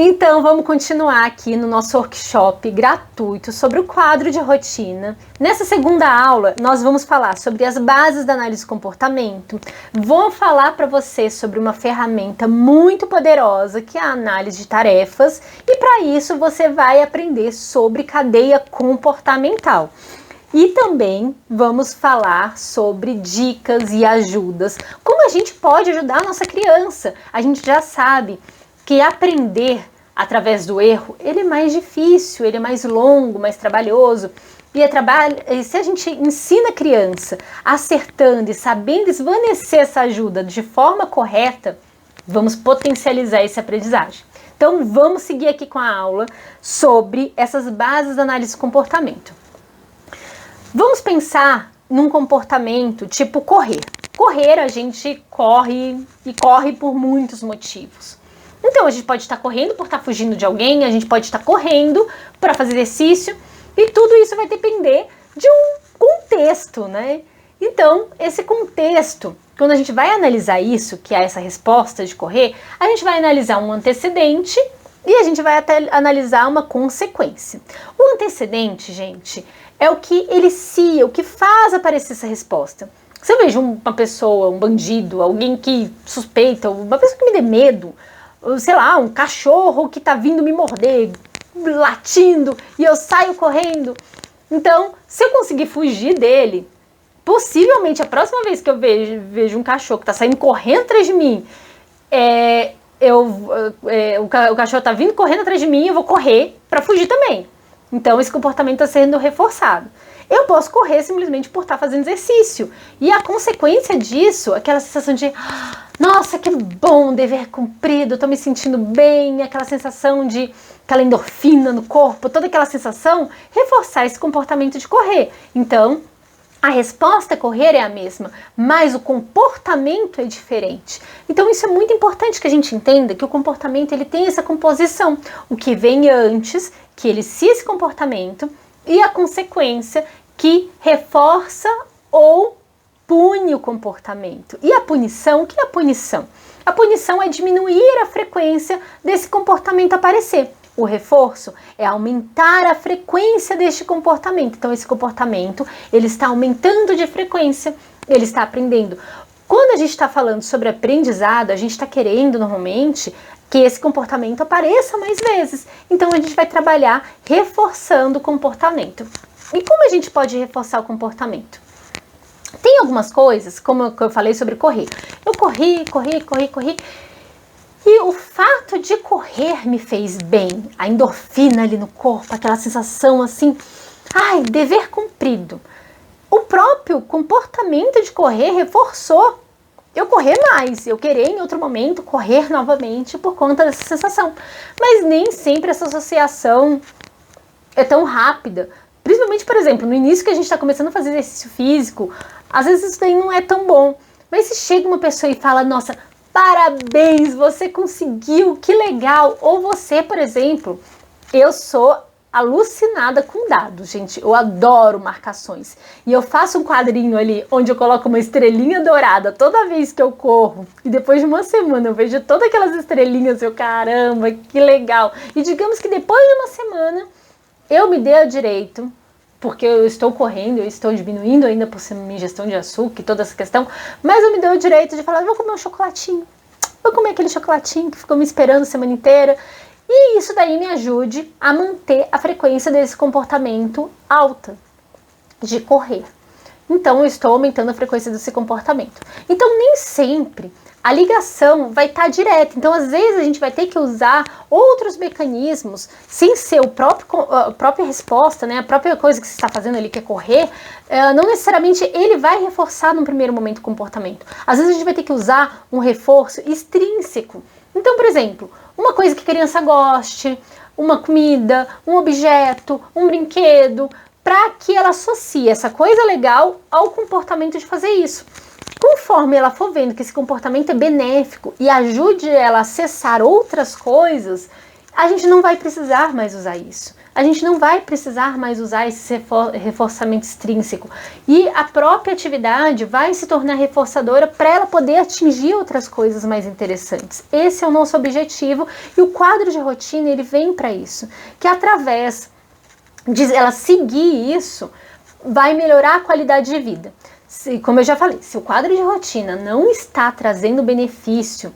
Então, vamos continuar aqui no nosso workshop gratuito sobre o quadro de rotina. Nessa segunda aula, nós vamos falar sobre as bases da análise de comportamento. Vou falar para você sobre uma ferramenta muito poderosa, que é a análise de tarefas. E para isso, você vai aprender sobre cadeia comportamental. E também vamos falar sobre dicas e ajudas. Como a gente pode ajudar a nossa criança? A gente já sabe que aprender através do erro, ele é mais difícil, ele é mais longo, mais trabalhoso. E se a gente ensina a criança acertando e sabendo esvanecer essa ajuda de forma correta, vamos potencializar essa aprendizagem. Então vamos seguir aqui com a aula sobre essas bases da análise de comportamento. Vamos pensar num comportamento tipo correr. Correr, a gente corre e corre por muitos motivos. Então, a gente pode estar correndo por estar fugindo de alguém, a gente pode estar correndo para fazer exercício, e tudo isso vai depender de um contexto, né? Então, esse contexto, quando a gente vai analisar isso, que é essa resposta de correr, a gente vai analisar um antecedente e a gente vai até analisar uma consequência. O antecedente, gente, é o que inicia, o que faz aparecer essa resposta. Se eu vejo uma pessoa, um bandido, alguém que suspeita, uma pessoa que me dê medo, sei lá, um cachorro que tá vindo me morder, latindo, e eu saio correndo. Então, se eu conseguir fugir dele, possivelmente a próxima vez que eu vejo um cachorro que tá saindo correndo atrás de mim, o cachorro tá vindo correndo atrás de mim, eu vou correr para fugir também. Então, esse comportamento está sendo reforçado. Eu posso correr simplesmente por estar fazendo exercício. E a consequência disso, aquela sensação de nossa, que bom, dever cumprido, estou me sentindo bem, aquela sensação de aquela endorfina no corpo, toda aquela sensação, reforçar esse comportamento de correr. Então, a resposta a correr é a mesma, mas o comportamento é diferente. Então, isso é muito importante que a gente entenda que o comportamento ele tem essa composição. O que vem antes, que ele inicia esse comportamento, e a consequência que reforça ou pune o comportamento. E a punição, o que é a punição? A punição é diminuir a frequência desse comportamento aparecer. O reforço é aumentar a frequência deste comportamento. Então, esse comportamento, ele está aumentando de frequência, ele está aprendendo. Quando a gente está falando sobre aprendizado, a gente está querendo, normalmente, que esse comportamento apareça mais vezes. Então, a gente vai trabalhar reforçando o comportamento. E como a gente pode reforçar o comportamento? Tem algumas coisas, como eu falei sobre correr. Eu corri. E o fato de correr me fez bem. A endorfina ali no corpo, aquela sensação assim, dever cumprido. O próprio comportamento de correr reforçou eu correr mais, eu querer em outro momento correr novamente por conta dessa sensação. Mas nem sempre essa associação é tão rápida. Principalmente, por exemplo, no início que a gente está começando a fazer exercício físico, às vezes isso daí não é tão bom. Mas se chega uma pessoa e fala, nossa, parabéns, você conseguiu, que legal. Ou você, por exemplo, eu sou alucinada com dados, gente. Eu adoro marcações. E eu faço um quadrinho ali, onde eu coloco uma estrelinha dourada toda vez que eu corro. E depois de uma semana eu vejo todas aquelas estrelinhas, eu, caramba, que legal. E digamos que depois de uma semana, eu me dei o direito, porque eu estou correndo, eu estou diminuindo ainda por ser minha ingestão de açúcar e toda essa questão, mas eu me dei o direito de falar, vou comer um chocolatinho. Vou comer aquele chocolatinho que ficou me esperando a semana inteira. E isso daí me ajude a manter a frequência desse comportamento alta, de correr. Então, eu estou aumentando a frequência desse comportamento. Então, nem sempre a ligação vai estar direta. Então, às vezes, a gente vai ter que usar outros mecanismos, sem ser a própria resposta, né? A própria coisa que você está fazendo ali, que é correr, não necessariamente ele vai reforçar no primeiro momento o comportamento. Às vezes, a gente vai ter que usar um reforço extrínseco. Então, por exemplo, uma coisa que a criança goste, uma comida, um objeto, um brinquedo, para que ela associe essa coisa legal ao comportamento de fazer isso. Conforme ela for vendo que esse comportamento é benéfico e ajude ela a acessar outras coisas, a gente não vai precisar mais usar isso. A gente não vai precisar mais usar esse reforçamento extrínseco. E a própria atividade vai se tornar reforçadora para ela poder atingir outras coisas mais interessantes. Esse é o nosso objetivo e o quadro de rotina ele vem para isso. Que através de ela seguir isso, vai melhorar a qualidade de vida. Como eu já falei, se o quadro de rotina não está trazendo benefício,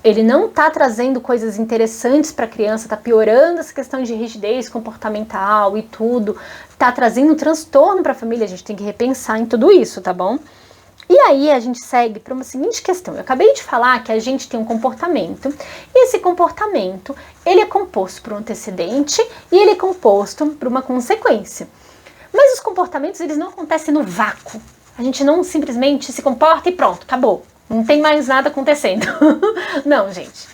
ele não está trazendo coisas interessantes para a criança, está piorando essa questão de rigidez comportamental e tudo, está trazendo um transtorno para a família, a gente tem que repensar em tudo isso, tá bom? E aí a gente segue para uma seguinte questão. Eu acabei de falar que a gente tem um comportamento, e esse comportamento, ele é composto por um antecedente e ele é composto por uma consequência. Mas os comportamentos, eles não acontecem no vácuo. A gente não simplesmente se comporta e pronto, acabou. Não tem mais nada acontecendo. Não, gente.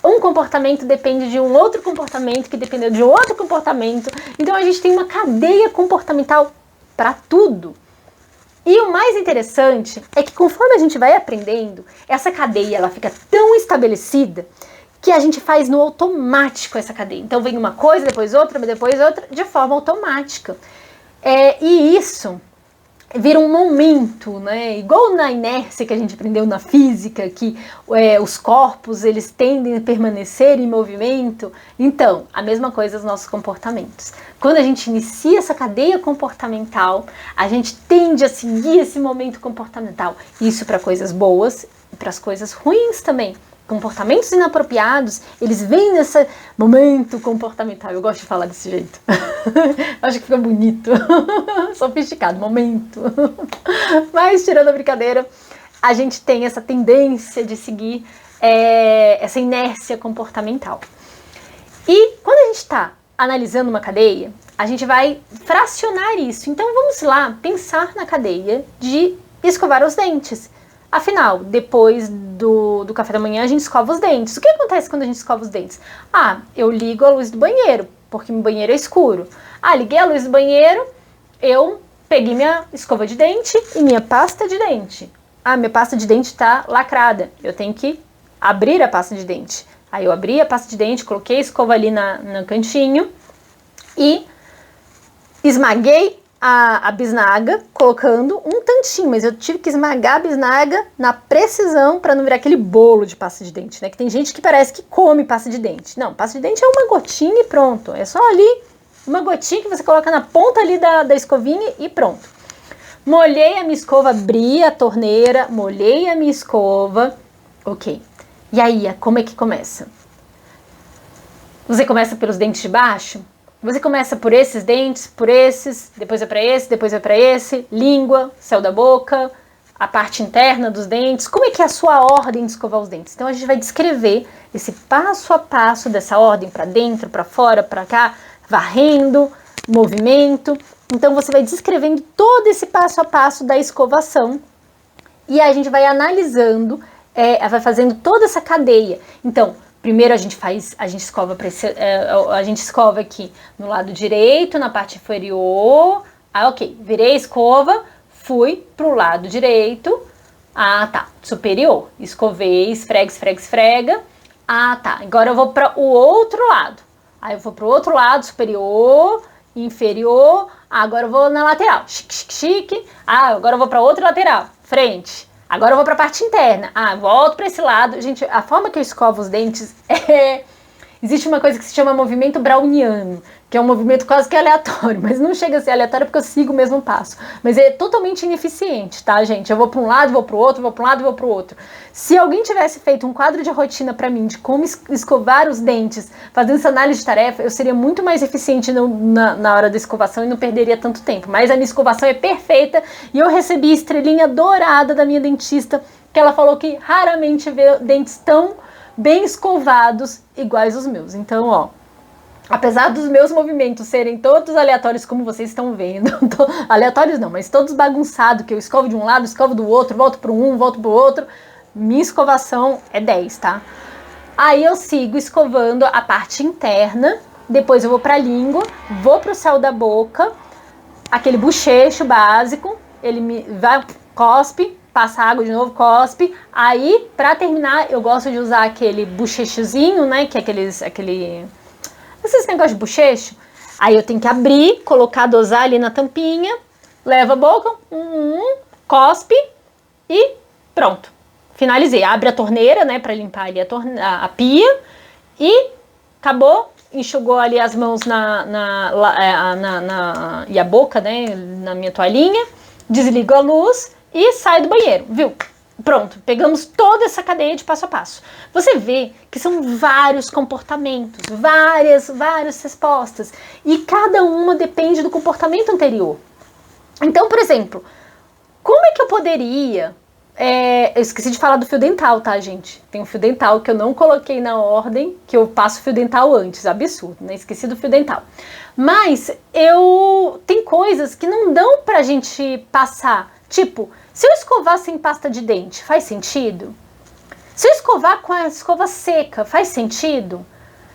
Um comportamento depende de um outro comportamento, que depende de outro comportamento. Então a gente tem uma cadeia comportamental para tudo. E o mais interessante é que conforme a gente vai aprendendo, essa cadeia ela fica tão estabelecida que a gente faz no automático essa cadeia. Então vem uma coisa, depois outra, de forma automática. E isso vira um momento, né? Igual na inércia que a gente aprendeu na física, que os corpos eles tendem a permanecer em movimento. Então, a mesma coisa os nossos comportamentos. Quando a gente inicia essa cadeia comportamental, a gente tende a seguir esse momento comportamental. Isso para coisas boas e para as coisas ruins também. Comportamentos inapropriados, eles vêm nesse momento comportamental. Eu gosto de falar desse jeito. Acho que fica bonito. Sofisticado, momento. Mas, tirando a brincadeira, a gente tem essa tendência de seguir essa inércia comportamental. E quando a gente está analisando uma cadeia, a gente vai fracionar isso. Então, vamos lá pensar na cadeia de escovar os dentes. Afinal, depois do café da manhã, a gente escova os dentes. O que acontece quando a gente escova os dentes? Eu ligo a luz do banheiro, porque meu banheiro é escuro. Liguei a luz do banheiro, eu peguei minha escova de dente e minha pasta de dente. Minha pasta de dente está lacrada, eu tenho que abrir a pasta de dente. Aí eu abri a pasta de dente, coloquei a escova ali no cantinho e esmaguei a bisnaga, colocando um tantinho, mas eu tive que esmagar a bisnaga na precisão para não virar aquele bolo de pasta de dente, né? Que tem gente que parece que come pasta de dente. Não, pasta de dente é uma gotinha e pronto. É só ali uma gotinha que você coloca na ponta ali da escovinha e pronto. Molhei a minha escova, abri a torneira, molhei a minha escova. Ok. E aí, como é que começa? Você começa pelos dentes de baixo? Você começa por esses dentes, por esses, depois é para esse, depois é para esse, língua, céu da boca, a parte interna dos dentes. Como é que é a sua ordem de escovar os dentes? Então a gente vai descrever esse passo a passo dessa ordem para dentro, para fora, para cá, varrendo, movimento. Então você vai descrevendo todo esse passo a passo da escovação e a gente vai analisando, vai fazendo toda essa cadeia. Então, primeiro a gente escova aqui no lado direito, na parte inferior. Ok, virei a escova, fui pro lado direito. Superior. Escovei, esfrega. Agora eu vou para o outro lado. Aí eu vou pro outro lado, superior, inferior. Agora eu vou na lateral. Chique. Agora eu vou para outra lateral, frente. Agora eu vou para a parte interna. Volto para esse lado. Gente, a forma que eu escovo os dentes existe uma coisa que se chama movimento browniano, que é um movimento quase que aleatório, mas não chega a ser aleatório porque eu sigo o mesmo passo. Mas é totalmente ineficiente, tá, gente? Eu vou para um lado, vou para o outro, vou para um lado, vou para o outro. Se alguém tivesse feito um quadro de rotina para mim de como escovar os dentes, fazendo essa análise de tarefa, eu seria muito mais eficiente na hora da escovação e não perderia tanto tempo. Mas a minha escovação é perfeita e eu recebi estrelinha dourada da minha dentista, que ela falou que raramente vê dentes tão bem escovados iguais os meus. Então, apesar dos meus movimentos serem todos aleatórios, como vocês estão vendo, aleatórios não, mas todos bagunçados, que eu escovo de um lado, escovo do outro, volto para um, volto para o outro, minha escovação é 10, tá? Aí eu sigo escovando a parte interna, depois eu vou para a língua, vou para o céu da boca, aquele bochecho básico, ele vai, cospe, passa água de novo, cospe. Aí, pra terminar, eu gosto de usar aquele bochechozinho, né? Que é aquele Esse negócio de bochecho, aí eu tenho que abrir, colocar, dosar ali na tampinha, leva a boca, cospe e pronto. Finalizei. Abre a torneira, né, para limpar ali a pia e acabou. Enxugou ali as mãos e a boca, né, na minha toalhinha, desliga a luz e sai do banheiro, viu? Pronto, pegamos toda essa cadeia de passo a passo. Você vê que são vários comportamentos, várias respostas, e cada uma depende do comportamento anterior. Então, por exemplo, como é que eu poderia... eu esqueci de falar do fio dental, tá, gente? Tem um fio dental que eu não coloquei na ordem, que eu passo fio dental antes, absurdo, né? Esqueci do fio dental. Mas tem coisas que não dão pra gente passar, tipo... Se eu escovar sem pasta de dente, faz sentido? Se eu escovar com a escova seca, faz sentido?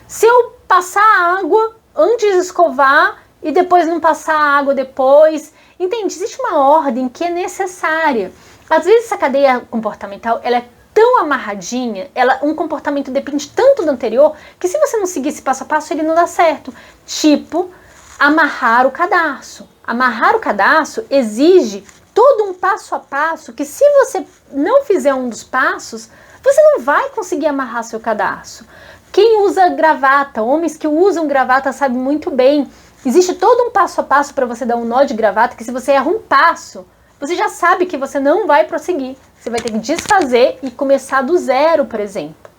Se eu passar água antes de escovar e depois não passar água depois... Entende? Existe uma ordem que é necessária. Às vezes essa cadeia comportamental, ela é tão amarradinha, um comportamento depende tanto do anterior, que se você não seguir esse passo a passo, ele não dá certo. Tipo, amarrar o cadarço. Amarrar o cadarço exige todo um passo a passo que, se você não fizer um dos passos, você não vai conseguir amarrar seu cadarço. Quem usa gravata, homens que usam gravata sabem muito bem. Existe todo um passo a passo para você dar um nó de gravata, que se você erra um passo, você já sabe que você não vai prosseguir. Você vai ter que desfazer e começar do zero, por exemplo.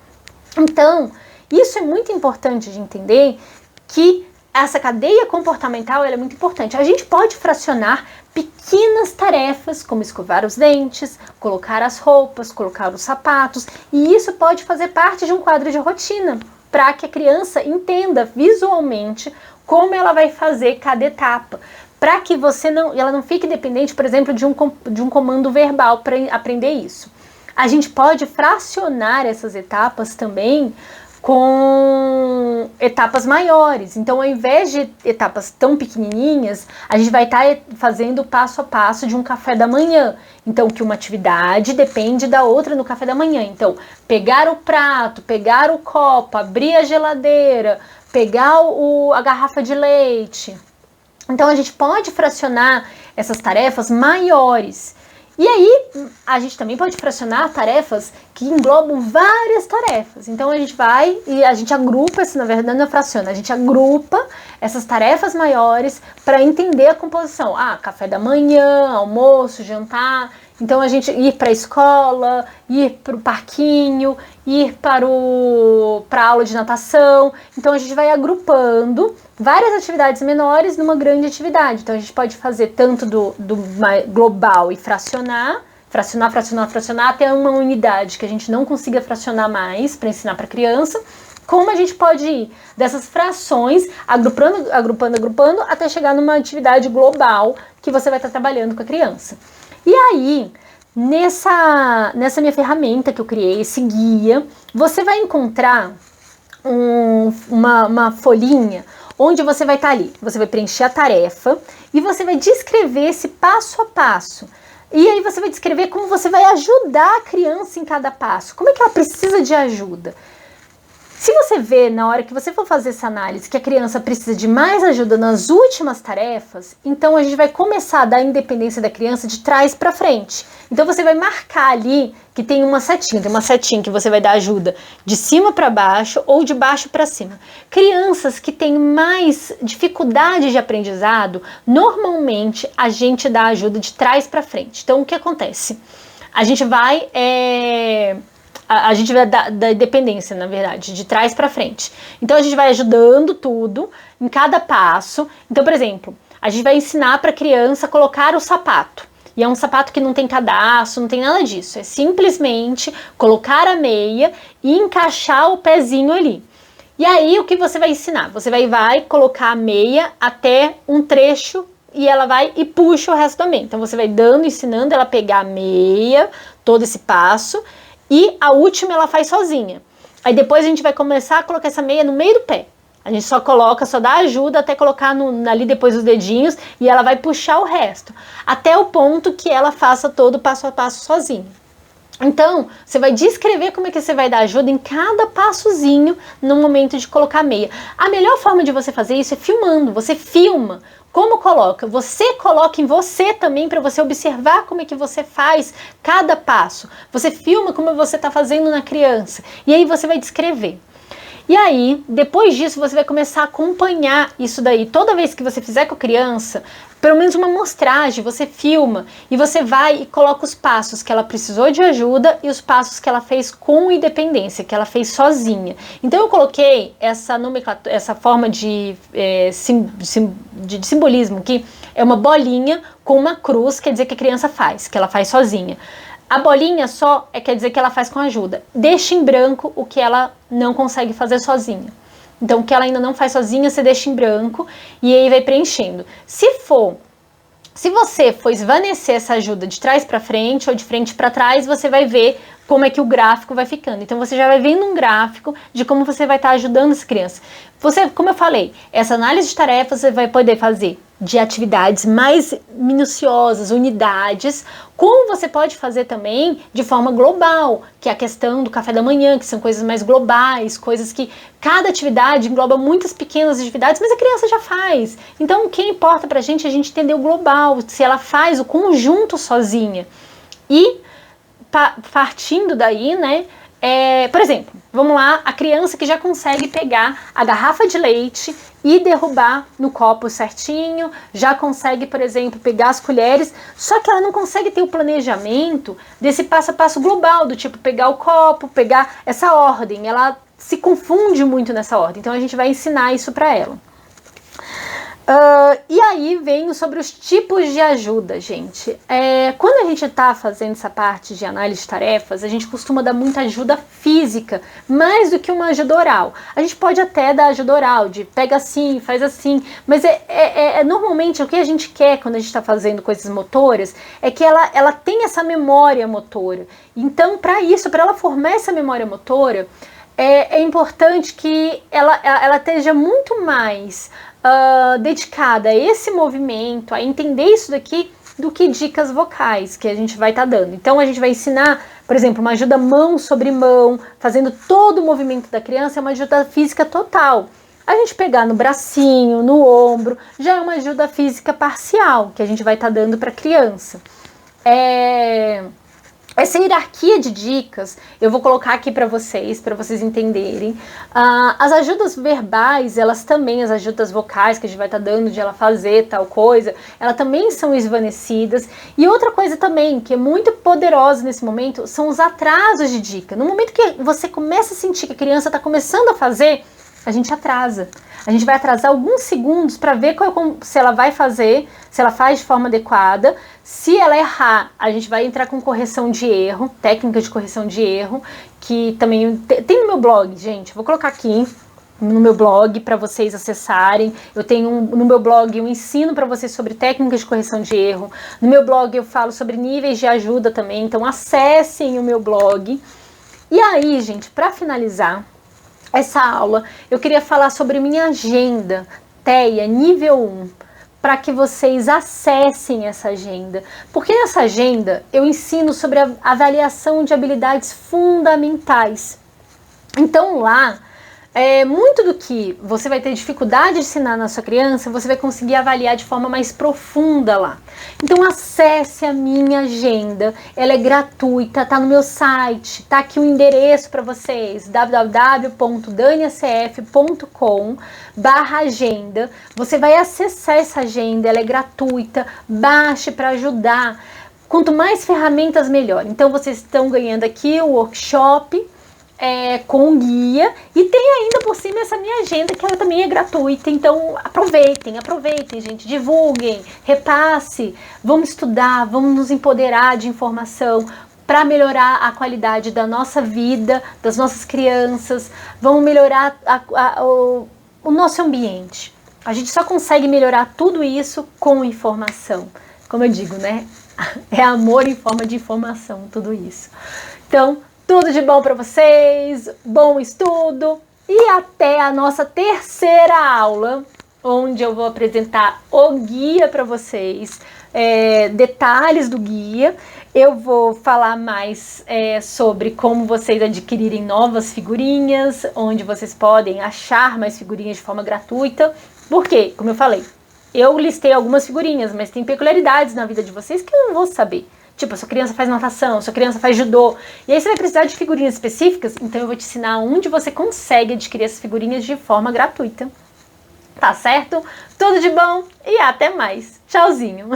Então, isso é muito importante de entender, que essa cadeia comportamental ela é muito importante. A gente pode fracionar pequenas tarefas, como escovar os dentes, colocar as roupas, colocar os sapatos, e isso pode fazer parte de um quadro de rotina, para que a criança entenda visualmente como ela vai fazer cada etapa, para que ela não fique dependente, por exemplo, de um comando verbal para aprender isso. A gente pode fracionar essas etapas também com etapas maiores. Então, ao invés de etapas tão pequenininhas, a gente vai estar fazendo passo a passo de um café da manhã. Então, que uma atividade depende da outra no café da manhã. Então, pegar o prato, pegar o copo, abrir a geladeira, pegar a garrafa de leite. Então, a gente pode fracionar essas tarefas maiores. E aí, a gente também pode fracionar tarefas que englobam várias tarefas. Então, a gente vai e a gente agrupa, na verdade não fraciona, a gente agrupa essas tarefas maiores para entender a composição. Café da manhã, almoço, jantar. Então, a gente ir para a escola, ir para o parquinho, ir para a aula de natação. Então, a gente vai agrupando várias atividades menores numa grande atividade. Então, a gente pode fazer tanto do global e fracionar até uma unidade que a gente não consiga fracionar mais para ensinar para a criança, como a gente pode ir dessas frações, agrupando, até chegar numa atividade global que você vai estar trabalhando com a criança. E aí, nessa minha ferramenta que eu criei, esse guia, você vai encontrar uma folhinha onde você vai estar ali. Você vai preencher a tarefa e você vai descrever esse passo a passo. E aí você vai descrever como você vai ajudar a criança em cada passo. Como é que ela precisa de ajuda? Se você vê, na hora que você for fazer essa análise, que a criança precisa de mais ajuda nas últimas tarefas, então a gente vai começar a dar a independência da criança de trás para frente. Então você vai marcar ali que tem uma setinha que você vai dar ajuda de cima para baixo ou de baixo para cima. Crianças que têm mais dificuldade de aprendizado, normalmente a gente dá ajuda de trás para frente. Então o que acontece? A gente vai dar dependência, na verdade, de trás para frente. Então a gente vai ajudando tudo em cada passo. Então, por exemplo, a gente vai ensinar para a criança a colocar o sapato. E é um sapato que não tem cadarço, não tem nada disso. É simplesmente colocar a meia e encaixar o pezinho ali. E aí o que você vai ensinar? Você vai colocar a meia até um trecho e ela vai e puxa o resto da meia. Então você vai ensinando ela a pegar a meia, todo esse passo. E a última ela faz sozinha. Aí depois a gente vai começar a colocar essa meia no meio do pé. A gente só dá ajuda até colocar ali depois os dedinhos e ela vai puxar o resto. Até o ponto que ela faça todo o passo a passo sozinha. Então, você vai descrever como é que você vai dar ajuda em cada passozinho no momento de colocar a meia. A melhor forma de você fazer isso é filmando. Você filma como coloca. Você coloca em você também para você observar como é que você faz cada passo. Você filma como você está fazendo na criança. E aí você vai descrever. E aí, depois disso, você vai começar a acompanhar isso daí. Toda vez que você fizer com a criança, pelo menos uma amostragem, você filma e você vai e coloca os passos que ela precisou de ajuda e os passos que ela fez com independência, que ela fez sozinha. Então eu coloquei essa nomenclatura, essa forma de simbolismo, que é uma bolinha com uma cruz, quer dizer que a criança faz, que ela faz sozinha. A bolinha só quer dizer que ela faz com ajuda. Deixa em branco o que ela não consegue fazer sozinha. Então, o que ela ainda não faz sozinha, você deixa em branco e aí vai preenchendo. Se você for esvanecer essa ajuda de trás para frente ou de frente para trás, você vai ver como é que o gráfico vai ficando. Então, você já vai vendo um gráfico de como você vai estar ajudando essa criança. Você, como eu falei, essa análise de tarefas você vai poder fazer de atividades mais minuciosas, unidades, como você pode fazer também de forma global, que é a questão do café da manhã, que são coisas mais globais, coisas que cada atividade engloba muitas pequenas atividades, mas a criança já faz. Então, o que importa pra gente é a gente entender o global, se ela faz o conjunto sozinha. E partindo daí, né, por exemplo, vamos lá, a criança que já consegue pegar a garrafa de leite e derrubar no copo certinho, já consegue, por exemplo, pegar as colheres, só que ela não consegue ter o planejamento desse passo a passo global, do tipo pegar o copo, pegar essa ordem, ela se confunde muito nessa ordem, então a gente vai ensinar isso para ela. E aí venho sobre os tipos de ajuda, gente. Quando a gente está fazendo essa parte de análise de tarefas, a gente costuma dar muita ajuda física, mais do que uma ajuda oral. A gente pode até dar ajuda oral, de pega assim, faz assim, mas normalmente o que a gente quer quando a gente está fazendo coisas motoras é que ela tenha essa memória motora. Então, para isso, para ela formar essa memória motora, é importante que ela esteja muito mais dedicada a esse movimento, a entender isso daqui, do que dicas vocais que a gente vai estar dando. Então a gente vai ensinar, por exemplo, uma ajuda mão sobre mão, fazendo todo o movimento da criança, é uma ajuda física total. A gente pegar no bracinho, no ombro, já é uma ajuda física parcial, que a gente vai estar dando para a criança. Essa hierarquia de dicas eu vou colocar aqui para vocês entenderem. As ajudas verbais, elas também, as ajudas vocais que a gente vai estar dando de ela fazer tal coisa, elas também são esvanecidas. E outra coisa também, que é muito poderosa nesse momento, são os atrasos de dica. No momento que você começa a sentir que a criança está começando a fazer, a gente atrasa. A gente vai atrasar alguns segundos para ver se ela vai fazer, se ela faz de forma adequada. Se ela errar, a gente vai entrar com correção de erro, técnica de correção de erro, que também tem no meu blog, gente. Vou colocar aqui no meu blog para vocês acessarem. Eu tenho no meu blog um ensino para vocês sobre técnicas de correção de erro. No meu blog eu falo sobre níveis de ajuda também, então acessem o meu blog. E aí, gente, para finalizar essa aula, eu queria falar sobre minha agenda TEA nível 1, para que vocês acessem essa agenda, porque nessa agenda eu ensino sobre a avaliação de habilidades fundamentais. Então lá, muito do que você vai ter dificuldade de ensinar na sua criança, você vai conseguir avaliar de forma mais profunda lá. Então acesse a minha agenda, ela é gratuita, tá no meu site, tá aqui o endereço para vocês, www.daniacf.com/agenda. Você vai acessar essa agenda, ela é gratuita, baixe para ajudar. Quanto mais ferramentas, melhor. Então vocês estão ganhando aqui o workshop, com guia, e tem ainda por cima essa minha agenda, que ela também é gratuita. Então aproveitem, gente, divulguem, repasse, vamos estudar, vamos nos empoderar de informação para melhorar a qualidade da nossa vida, das nossas crianças, vamos melhorar o nosso ambiente. A gente só consegue melhorar tudo isso com informação, como eu digo, né? É amor em forma de informação, tudo isso. Então, tudo de bom para vocês, bom estudo e até a nossa terceira aula, onde eu vou apresentar o guia para vocês, detalhes do guia Eu vou falar mais sobre como vocês adquirirem novas figurinhas, onde vocês podem achar mais figurinhas de forma gratuita. Porque, como eu falei, eu listei algumas figurinhas, mas tem peculiaridades na vida de vocês que eu não vou saber. Tipo, a sua criança faz natação, a sua criança faz judô. E aí você vai precisar de figurinhas específicas, então eu vou te ensinar onde você consegue adquirir essas figurinhas de forma gratuita. Tá certo? Tudo de bom e até mais. Tchauzinho!